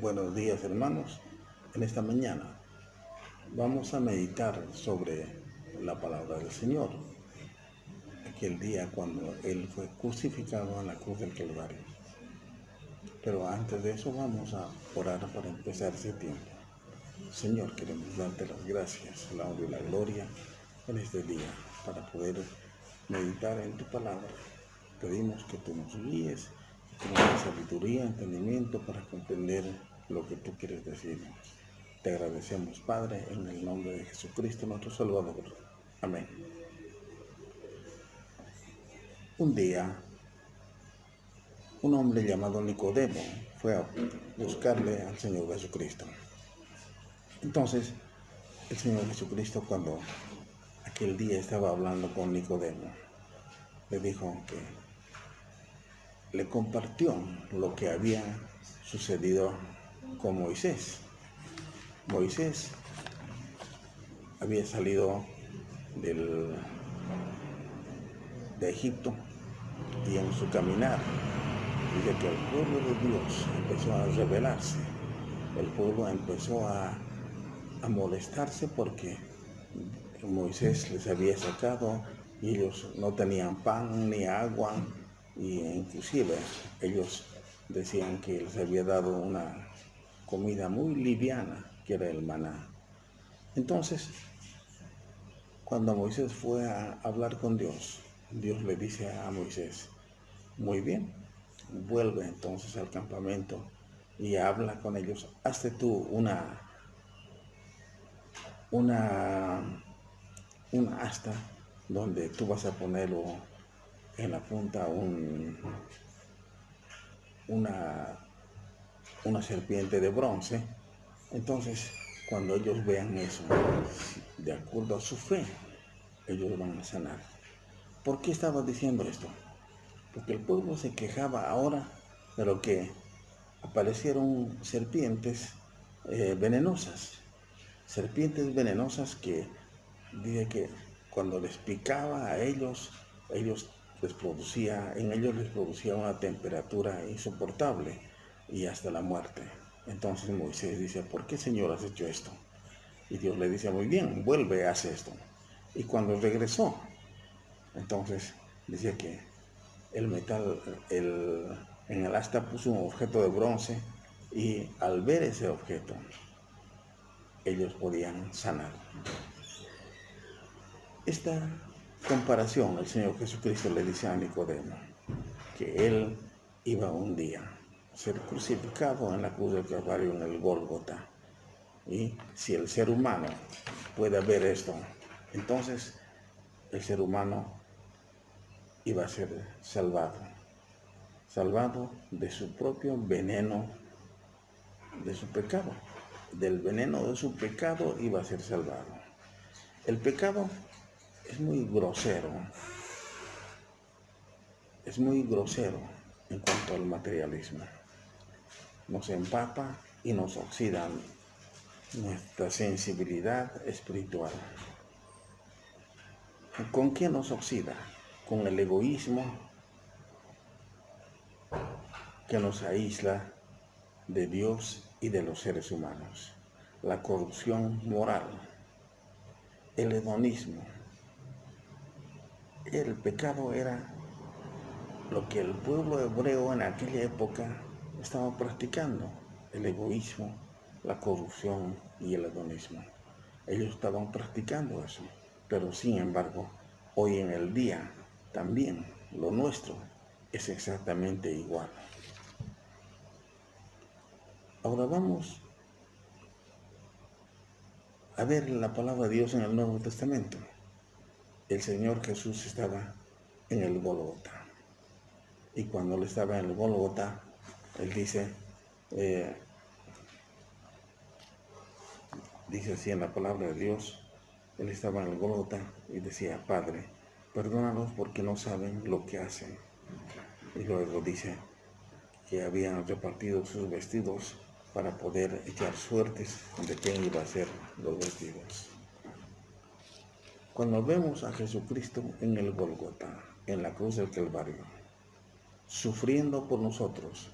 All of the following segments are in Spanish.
Buenos días, hermanos. En esta mañana vamos a meditar sobre la palabra del Señor, aquel día cuando Él fue crucificado en la cruz del Calvario. Pero antes de eso vamos a orar para empezar ese tiempo. Señor, queremos darte las gracias, la honra y la gloria en este día para poder meditar en tu palabra. Pedimos que tú nos guíes, que nos des sabiduría, entendimiento para comprender lo que tú quieres decirnos. Te agradecemos, Padre, en el nombre de Jesucristo, nuestro Salvador. Amén. Un día, un hombre llamado Nicodemo fue a buscarle al Señor Jesucristo. Entonces, el Señor Jesucristo, cuando aquel día estaba hablando con Nicodemo, le dijo que le compartió lo que había sucedido con Moisés. Moisés había salido de Egipto y en su caminar dice que el pueblo de Dios empezó a rebelarse. El pueblo empezó a molestarse porque Moisés les había sacado y ellos no tenían pan ni agua, y inclusive ellos decían que les había dado una comida muy liviana, que era el maná. Entonces, cuando Moisés fue a hablar con Dios, Dios le dice a Moisés: muy bien, vuelve entonces al campamento y habla con ellos. Hazte tú una asta donde tú vas a ponerlo en la punta una serpiente de bronce. Entonces, cuando ellos vean eso, de acuerdo a su fe, ellos van a sanar. ¿Por qué estaba diciendo esto? Porque el pueblo se quejaba ahora de lo que aparecieron serpientes venenosas. Serpientes venenosas que dice que cuando les picaba a ellos, en ellos les producía una temperatura insoportable y hasta la muerte. Entonces Moisés dice: ¿por qué, Señor, has hecho esto? Y Dios le dice: muy bien, vuelve, haz esto. Y cuando regresó, entonces dice que el metal, en el asta puso un objeto de bronce, y al ver ese objeto, ellos podían sanar. Esta comparación el Señor Jesucristo le dice a Nicodemo que Él iba un día a ser crucificado en la cruz del Calvario, en el Gólgota. Y si el ser humano puede ver esto, entonces el ser humano iba a ser salvado de su propio veneno, de su pecado. Del veneno de su pecado iba a ser salvado. El pecado es muy grosero en cuanto al materialismo. Nos empapa y nos oxida nuestra sensibilidad espiritual. ¿Con qué nos oxida? Con el egoísmo que nos aísla de Dios y de los seres humanos, la corrupción moral, el hedonismo. El pecado era lo que el pueblo hebreo en aquella época estaba practicando: el egoísmo, la corrupción y el hedonismo. Ellos estaban practicando eso, pero sin embargo, hoy en el día también lo nuestro es exactamente igual. Ahora vamos a ver la palabra de Dios en el Nuevo Testamento. El Señor Jesús estaba en el Gólgota. Y cuando Él estaba en el Gólgota, Él dice así en la palabra de Dios: Él estaba en el Gólgota y decía: Padre, perdónalos porque no saben lo que hacen. Y luego dice que habían repartido sus vestidos para poder echar suertes de quién iba a ser los vestidos. Cuando vemos a Jesucristo en el Gólgota, en la cruz del Calvario, sufriendo por nosotros,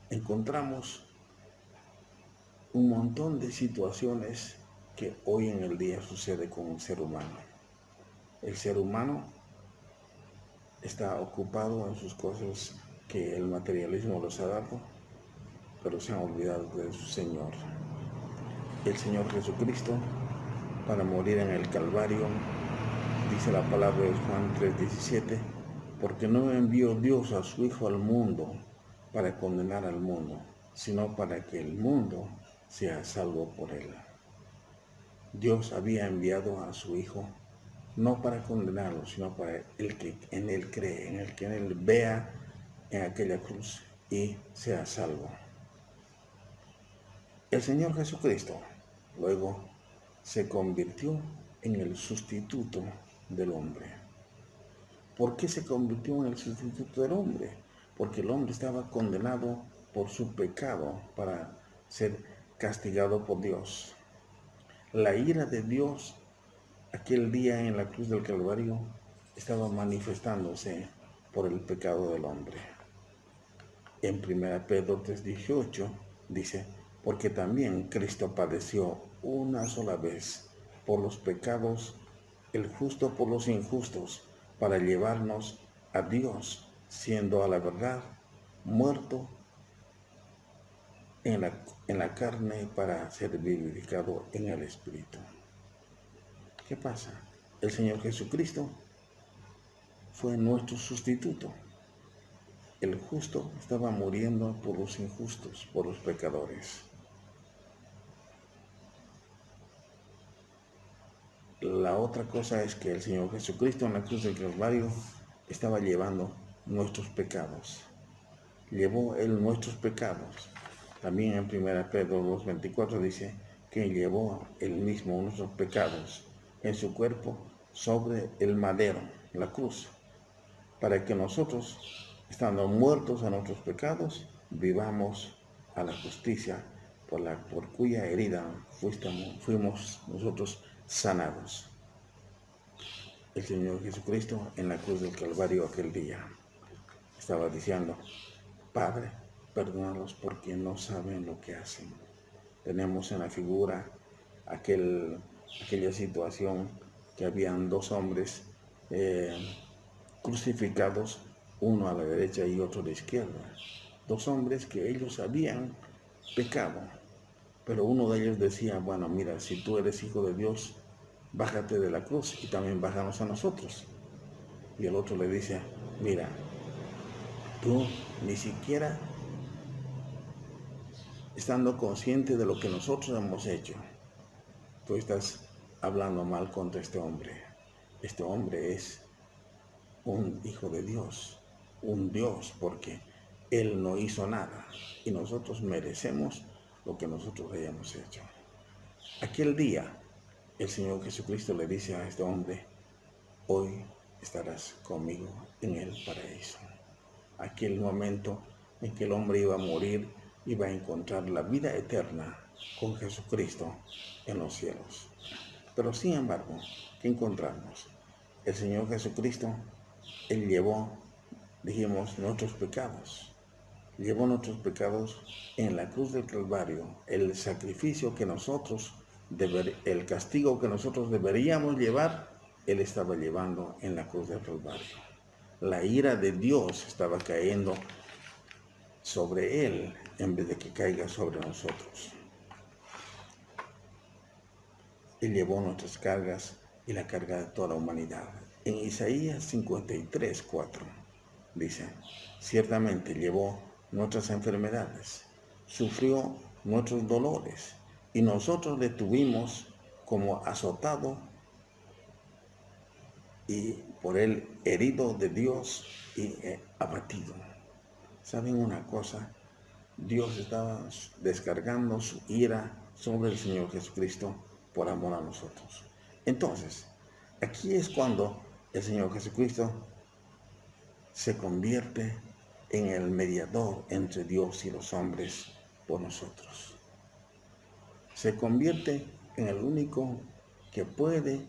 encontramos un montón de situaciones que hoy en el día sucede con el ser humano. El ser humano está ocupado en sus cosas que el materialismo les ha dado, pero se han olvidado de su Señor. El Señor Jesucristo, para morir en el Calvario, dice la palabra de Juan 3:17, porque no envió Dios a su Hijo al mundo para condenar al mundo, sino para que el mundo sea salvo por él. Dios había enviado a su Hijo no para condenarlo, sino para el que en él cree, en el que en él vea en aquella cruz y sea salvo. El Señor Jesucristo luego se convirtió en el sustituto del hombre. ¿Por qué se convirtió en el sustituto del hombre? Porque el hombre estaba condenado por su pecado para ser castigado por Dios. La ira de Dios aquel día en la cruz del Calvario estaba manifestándose por el pecado del hombre. En 1 Pedro 3:18 dice, porque también Cristo padeció una sola vez por los pecados, el justo por los injustos, para llevarnos a Dios, siendo a la verdad muerto en la carne para ser vivificado en el Espíritu. ¿Qué pasa? El Señor Jesucristo fue nuestro sustituto. El justo estaba muriendo por los injustos, por los pecadores. La otra cosa es que el Señor Jesucristo en la cruz del Calvario estaba llevando nuestros pecados. Llevó Él nuestros pecados. También en 1 Pedro 2:24 dice que llevó Él mismo nuestros pecados en su cuerpo sobre el madero, la cruz, para que nosotros, estando muertos a nuestros pecados, vivamos a la justicia por cuya herida fuimos nosotros sanados. El Señor Jesucristo en la cruz del Calvario aquel día estaba diciendo, Padre, perdónalos porque no saben lo que hacen. Tenemos en la figura aquella situación que habían dos hombres crucificados, uno a la derecha y otro a la izquierda. Dos hombres que ellos habían pecado, pero uno de ellos decía, bueno, mira, si tú eres hijo de Dios, bájate de la cruz y también bájanos a nosotros. Y el otro le dice, mira, tú ni siquiera estando consciente de lo que nosotros hemos hecho, tú estás hablando mal contra este hombre. Este hombre es un hijo de Dios, un Dios, porque Él no hizo nada y nosotros merecemos lo que nosotros hayamos hecho. Aquel día, el Señor Jesucristo le dice a este hombre, hoy estarás conmigo en el paraíso. Aquel momento en que el hombre iba a morir, iba a encontrar la vida eterna con Jesucristo en los cielos. Pero sin embargo, ¿qué encontramos? El Señor Jesucristo, Él llevó, dijimos, nuestros pecados. Llevó nuestros pecados en la cruz del Calvario. El sacrificio que nosotros, el castigo que nosotros deberíamos llevar, Él estaba llevando en la cruz del Calvario. La ira de Dios estaba cayendo sobre Él en vez de que caiga sobre nosotros. Él llevó nuestras cargas y la carga de toda la humanidad. En Isaías 53:4 dice, ciertamente llevó nuestras enfermedades, sufrió nuestros dolores, y nosotros le tuvimos como azotado y por él herido de Dios y abatido. ¿Saben una cosa? Dios estaba descargando su ira sobre el Señor Jesucristo por amor a nosotros. Entonces, aquí es cuando el Señor Jesucristo se convierte en el mediador entre Dios y los hombres por nosotros. Se convierte en el único que puede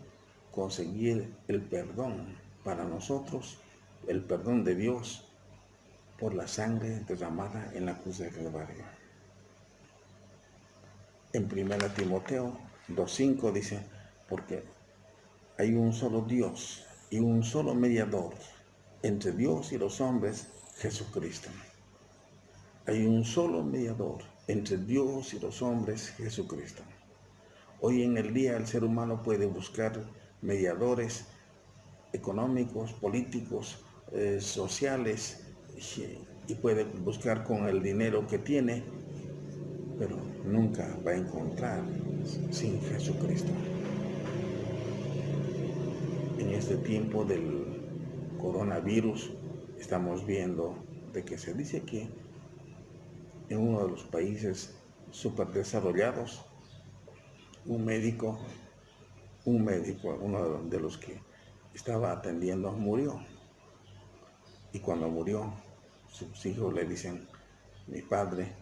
conseguir el perdón para nosotros, el perdón de Dios por la sangre derramada en la cruz del Calvario. En 1 Timoteo 2:5 dice, porque hay un solo Dios y un solo mediador entre Dios y los hombres, Jesucristo. Hay un solo mediador entre Dios y los hombres, Jesucristo. Hoy en el día el ser humano puede buscar mediadores económicos, políticos, sociales, y puede buscar con el dinero que tiene, pero nunca va a encontrar sin Jesucristo. En este tiempo del coronavirus estamos viendo de que se dice que en uno de los países superdesarrollados, un médico, uno de los que estaba atendiendo, murió. Y cuando murió, sus hijos le dicen, mi padre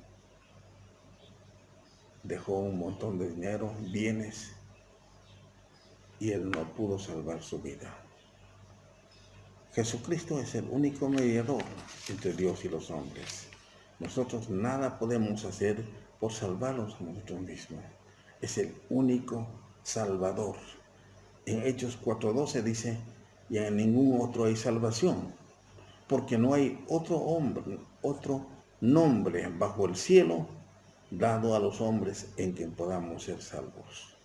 dejó un montón de dinero, bienes, y él no pudo salvar su vida. Jesucristo es el único mediador entre Dios y los hombres. Nosotros nada podemos hacer por salvarnos a nosotros mismos. Es el único Salvador. En Hechos 4:12 dice, y en ningún otro hay salvación, porque no hay otro nombre bajo el cielo dado a los hombres en quien podamos ser salvos.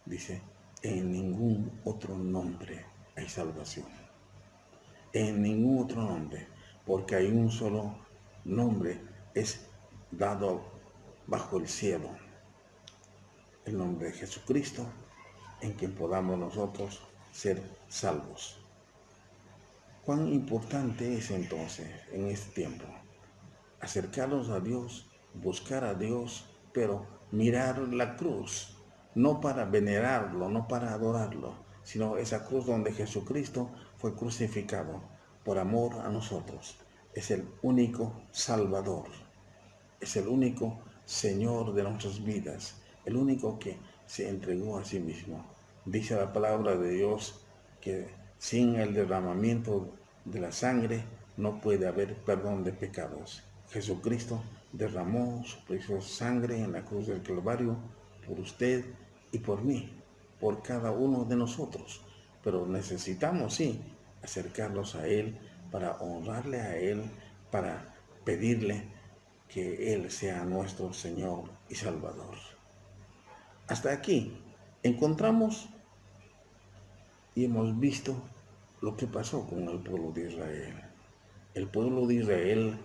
Dice, en ningún otro nombre hay salvación. En ningún otro nombre, porque hay un solo nombre es dado bajo el cielo. El nombre de Jesucristo, en quien podamos nosotros ser salvos. ¿Cuán importante es entonces en este tiempo acercarnos a Dios, buscar a Dios, pero mirar la cruz, no para venerarlo, no para adorarlo, sino esa cruz donde Jesucristo fue crucificado por amor a nosotros? Es el único Salvador, es el único Señor de nuestras vidas, el único que se entregó a sí mismo. Dice la palabra de Dios que sin el derramamiento de la sangre no puede haber perdón de pecados. Jesucristo derramó su preciosa sangre en la cruz del Calvario por usted y por mí, por cada uno de nosotros. Pero necesitamos, sí, acercarnos a Él para honrarle a Él, para pedirle que Él sea nuestro Señor y Salvador. Hasta aquí encontramos y hemos visto lo que pasó con el pueblo de Israel. El pueblo de Israel,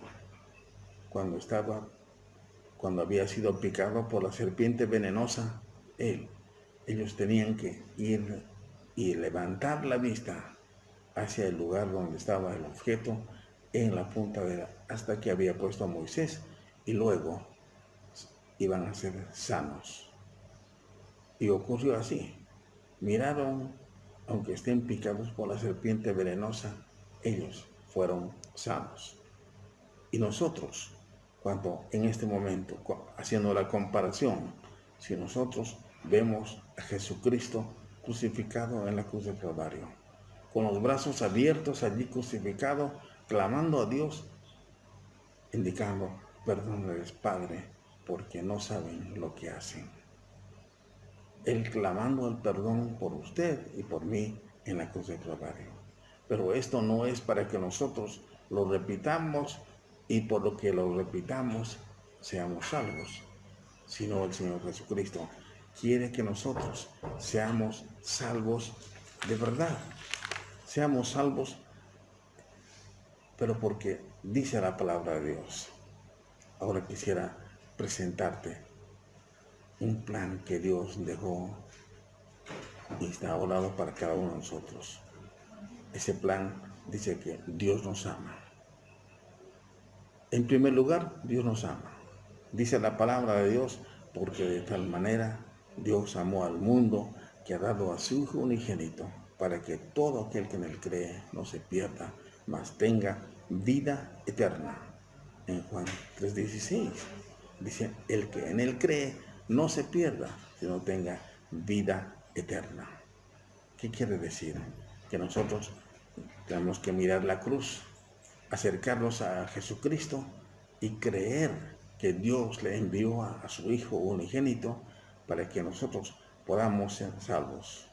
cuando había sido picado por la serpiente venenosa, ellos tenían que ir y levantar la vista hacia el lugar donde estaba el objeto en la punta hasta que había puesto a Moisés, y luego iban a ser sanos. Y ocurrió así. Miraron, aunque estén picados por la serpiente venenosa, ellos fueron sanos. Y nosotros, cuando en este momento, haciendo la comparación, si nosotros vemos a Jesucristo crucificado en la cruz del Calvario, con los brazos abiertos allí crucificado, clamando a Dios, indicando, perdónales, Padre, porque no saben lo que hacen. Él clamando el perdón por usted y por mí en la cruz del Calvario. Pero esto no es para que nosotros lo repitamos y por lo que lo repitamos seamos salvos, sino el Señor Jesucristo quiere que nosotros seamos salvos de verdad. Seamos salvos, pero porque dice la palabra de Dios. Ahora quisiera presentarte un plan que Dios dejó instaurado para cada uno de nosotros. Ese plan dice que Dios nos ama. En primer lugar, Dios nos ama. Dice la palabra de Dios, porque de tal manera Dios amó al mundo que ha dado a su Hijo unigénito, para que todo aquel que en él cree no se pierda, mas tenga vida eterna. En Juan 3:16 dice, el que en él cree no se pierda, sino tenga vida eterna. ¿Qué quiere decir? Que nosotros tenemos que mirar la cruz, acercarnos a Jesucristo y creer que Dios le envió a su Hijo unigénito para que nosotros podamos ser salvos.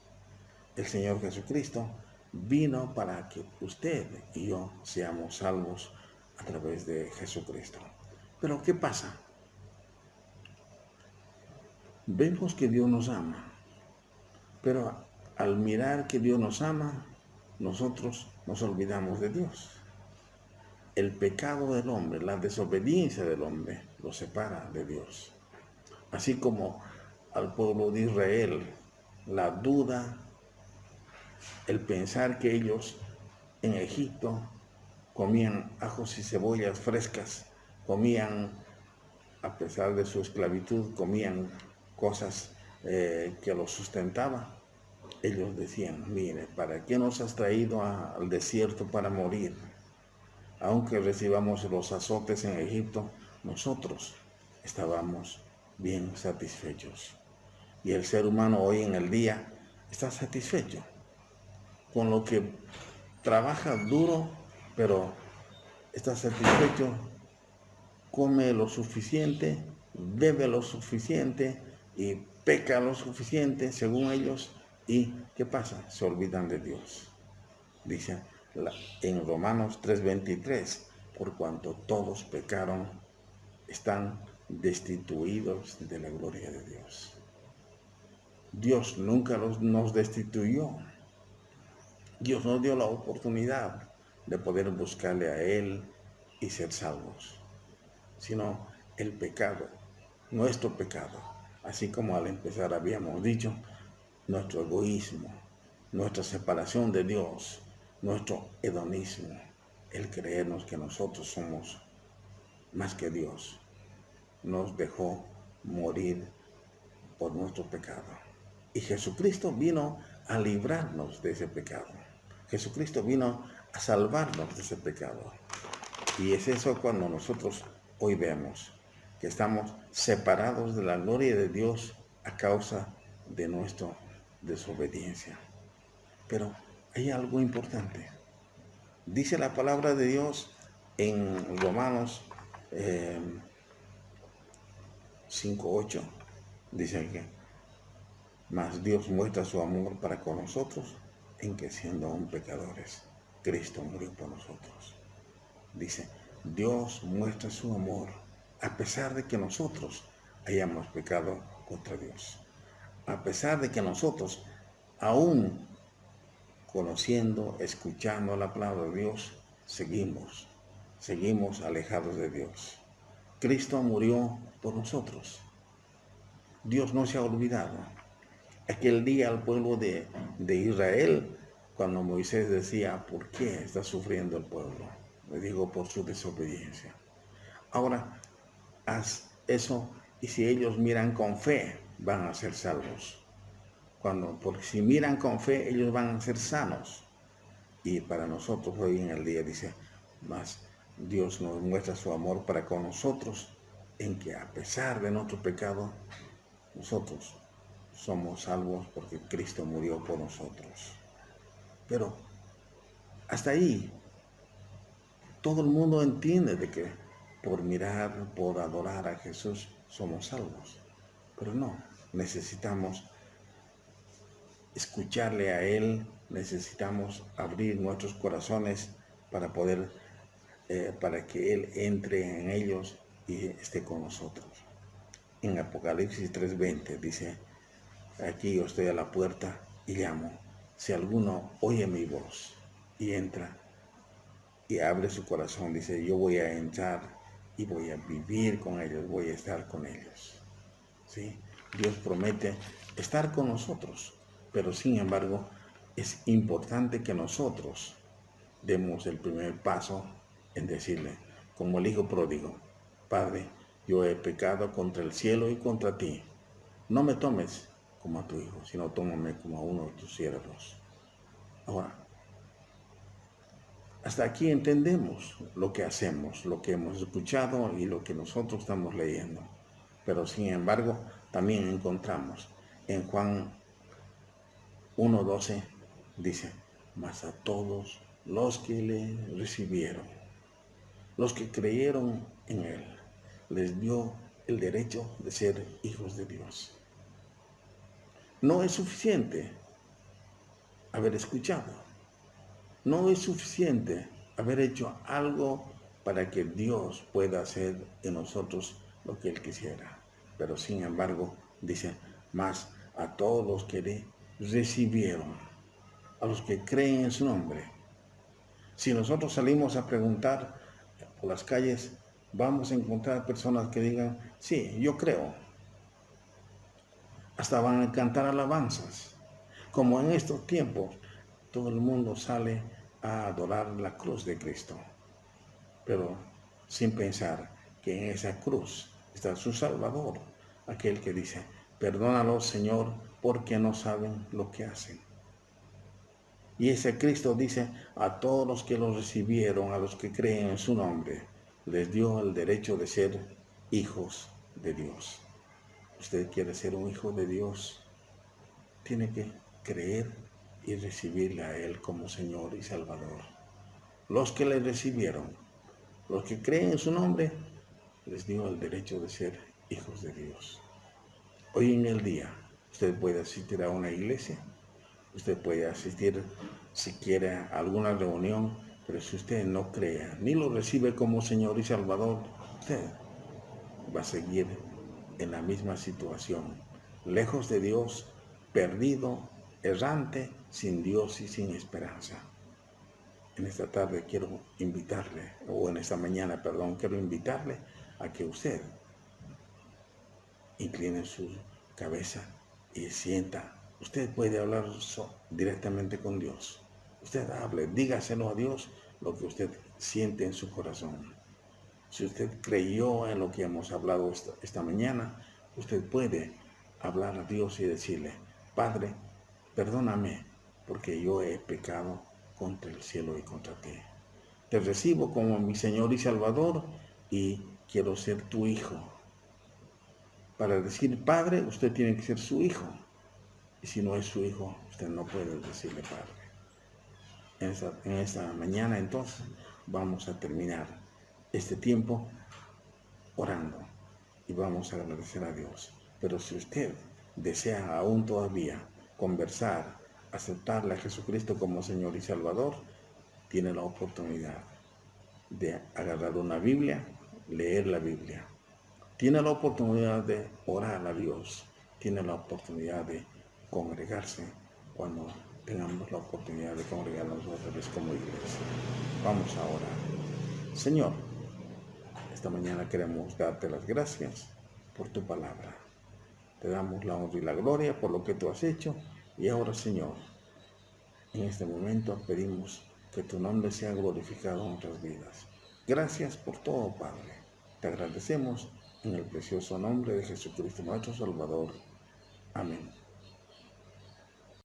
El Señor Jesucristo vino para que usted y yo seamos salvos a través de Jesucristo. Pero ¿qué pasa? Vemos que Dios nos ama, pero al mirar que Dios nos ama, nosotros nos olvidamos de Dios. El pecado del hombre, la desobediencia del hombre, lo separa de Dios. Así como al pueblo de Israel, la duda, el pensar que ellos en Egipto comían ajos y cebollas frescas, comían, a pesar de su esclavitud, comían cosas que los sustentaban. Ellos decían, mire, ¿para qué nos has traído al desierto para morir? Aunque recibamos los azotes en Egipto, nosotros estábamos bien satisfechos. Y el ser humano hoy en el día está satisfecho con lo que trabaja duro, pero está satisfecho, come lo suficiente, bebe lo suficiente y peca lo suficiente según ellos. ¿Y qué pasa? Se olvidan de Dios. Dice en Romanos 3:23, por cuanto todos pecaron, están destituidos de la gloria de Dios. Dios nunca nos destituyó. Dios nos dio la oportunidad de poder buscarle a Él y ser salvos. Sino el pecado, nuestro pecado, así como al empezar habíamos dicho, nuestro egoísmo, nuestra separación de Dios, nuestro hedonismo, el creernos que nosotros somos más que Dios, nos dejó morir por nuestro pecado. Y Jesucristo vino a librarnos de ese pecado. Jesucristo vino a salvarnos de ese pecado. Y es eso cuando nosotros hoy vemos que estamos separados de la gloria de Dios a causa de nuestra desobediencia. Pero hay algo importante. Dice la palabra de Dios en Romanos 5:8, dice que mas Dios muestra su amor para con nosotros en que siendo aún pecadores, Cristo murió por nosotros. Dice, Dios muestra su amor a pesar de que nosotros hayamos pecado contra Dios. A pesar de que nosotros, aún conociendo, escuchando la palabra de Dios, seguimos alejados de Dios. Cristo murió por nosotros. Dios no se ha olvidado. Aquel día al pueblo de Israel, cuando Moisés decía, ¿por qué está sufriendo el pueblo? Le digo, por su desobediencia. Ahora, haz eso y si ellos miran con fe, van a ser salvos. Porque si miran con fe, ellos van a ser sanos. Y para nosotros hoy en el día dice, más Dios nos muestra su amor para con nosotros, en que a pesar de nuestro pecado, nosotros somos salvos porque Cristo murió por nosotros. Pero hasta ahí, todo el mundo entiende de que por mirar, por adorar a Jesús, somos salvos. Pero no, necesitamos escucharle a Él, necesitamos abrir nuestros corazones para poder, para que Él entre en ellos y esté con nosotros. En Apocalipsis 3:20 dice, aquí yo estoy a la puerta y llamo. Si alguno oye mi voz y entra y abre su corazón, dice, yo voy a entrar y voy a vivir con ellos, voy a estar con ellos. ¿Sí? Dios promete estar con nosotros, pero sin embargo es importante que nosotros demos el primer paso en decirle, como el hijo pródigo, Padre, yo he pecado contra el cielo y contra ti. No me tomes como a tu hijo, sino tómame como a uno de tus siervos. Ahora, hasta aquí entendemos lo que hacemos, lo que hemos escuchado y lo que nosotros estamos leyendo. Pero sin embargo, también encontramos en Juan 1:12, dice, mas a todos los que le recibieron, los que creyeron en Él, les dio el derecho de ser hijos de Dios. No es suficiente haber escuchado. No es suficiente haber hecho algo para que Dios pueda hacer en nosotros lo que Él quisiera. Pero sin embargo, dice, más a todos los que recibieron, a los que creen en su nombre. Si nosotros salimos a preguntar por las calles, vamos a encontrar personas que digan, sí, yo creo. Hasta van a cantar alabanzas. Como en estos tiempos, todo el mundo sale a adorar la cruz de Cristo, pero sin pensar que en esa cruz está su Salvador, aquel que dice, perdónalos, Señor, porque no saben lo que hacen. Y ese Cristo dice, a todos los que lo recibieron, a los que creen en su nombre, les dio el derecho de ser hijos de Dios. Usted quiere ser un hijo de Dios, tiene que creer y recibirle a Él como Señor y Salvador. Los que le recibieron, los que creen en su nombre, les dio el derecho de ser hijos de Dios. Hoy en el día, usted puede asistir a una iglesia, usted puede asistir si quiere a alguna reunión, pero si usted no crea ni lo recibe como Señor y Salvador, usted va a seguir en la misma situación, lejos de Dios, perdido, errante, sin Dios y sin esperanza. En esta tarde quiero invitarle, o en esta mañana, perdón, quiero invitarle a que usted incline su cabeza y sienta. Usted puede hablar directamente con Dios. Usted hable, dígaselo a Dios lo que usted siente en su corazón. Si usted creyó en lo que hemos hablado esta mañana, usted puede hablar a Dios y decirle, Padre, perdóname porque yo he pecado contra el cielo y contra ti. Te recibo como mi Señor y Salvador y quiero ser tu hijo. Para decir Padre, usted tiene que ser su hijo. Y si no es su hijo, usted no puede decirle Padre. En esta mañana entonces vamos a terminar este tiempo orando y vamos a agradecer a Dios. Pero si usted desea aún todavía conversar, aceptarle a Jesucristo como Señor y Salvador, tiene la oportunidad de agarrar una Biblia, leer la Biblia. Tiene la oportunidad de orar a Dios. Tiene la oportunidad de congregarse cuando tengamos la oportunidad de congregarnos nosotros como iglesia. Vamos a orar. Señor, esta mañana queremos darte las gracias por tu palabra. Te damos la honra y la gloria por lo que tú has hecho. Y ahora, Señor, en este momento pedimos que tu nombre sea glorificado en nuestras vidas. Gracias por todo, Padre. Te agradecemos en el precioso nombre de Jesucristo, nuestro Salvador. Amén.